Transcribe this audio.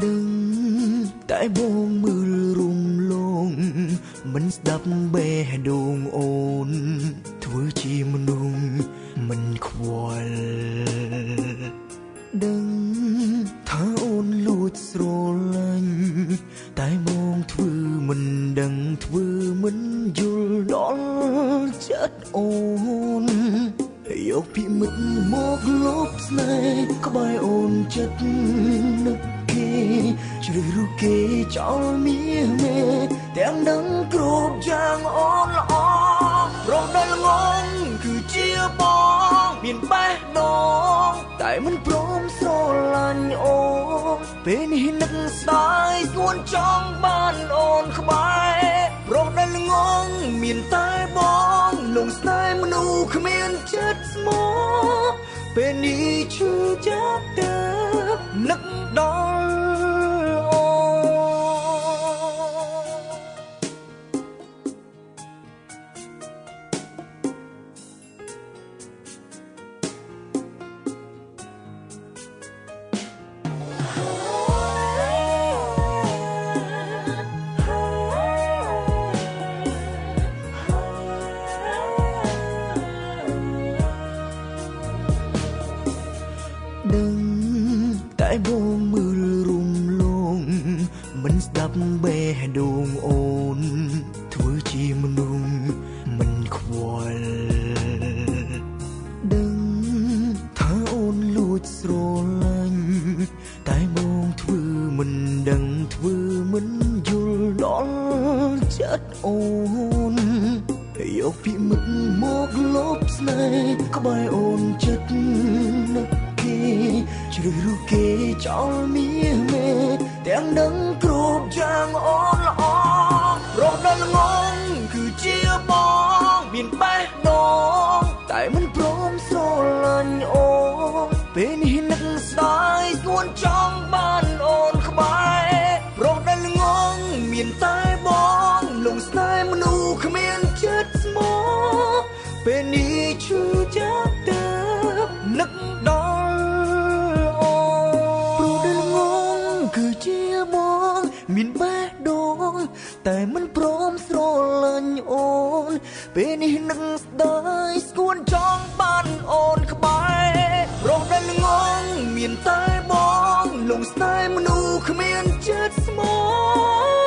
ដឹងតែបងមើលរំលងមិនស្ដាប់បេះដូងអូនធ្វើជាមនុស្សមិនខ្វល់ដឹងថាអូនលួចស្រឡាញ់តែបងធ្វើមិនដឹងធ្វើមិនយល់ដល់ចិត្តអូនយកពីមិត្តមកលបស្នេហ៍ក្បែរអូនចិត្តនឹកគេជ្រើសរើសគេចោលមាសមេទាំងដឹងគ្រប់យ៉ាងអូនល្អរំដែលងងគឺជាបងមានបេះដូងតែមិនព្រមស្រឡាញ់អូនពេលនេះនឹកស្ដាយស្ងួនចង់បានអូនក្បែររំដែលងងមានតែបងលងស្នេហ៍មនុស្សគ្មានចិត្តស្មោះពេលនេះឈឺចាប់ទៅនឹកដល់អូដឹងតែបងមើលរំលងមិនស្ដាប់បេះដូងអូនធ្វើជាមនុស្សមិនខ្វល់ដឹងថាអូនលួចស្រឡាញ់តែបងធ្វើមិនដឹងធ្វើមិនយល់ដល់ចិត្តអូនយកពីមិត្តមកលបស្នេហ៍ក្បែរអូនចិត្តនឹកគេជ្រើសរើសគេចោលមាសមេទាំងដឹងគ្រប់យ៉ាងអូនល្អរំដែលងងគឺជាបងមានបេះដូងតែមិនព្រមស្រឡាញ់អូនពេលនេះនឹកស្ដាយស្ងួនចង់បានអូនក្បែររំដែលងងមានតែបងលងស្នេហ៍មនុស្សគ្មានចិត្តស្មោះពេលនេះឈឺចាប់ទៅនឹកដល់អូព្រោះដែលងងគឺជាបងមានបេះដូងតែមិនព្រមស្រឡាញ់អូនពេលនេះនឹកស្ដាយស្គួនចង់បានអូនក្បែររំដែលងងមានតែបងលងស្នេហ៍មនុស្សគ្មានចិត្តស្មោះ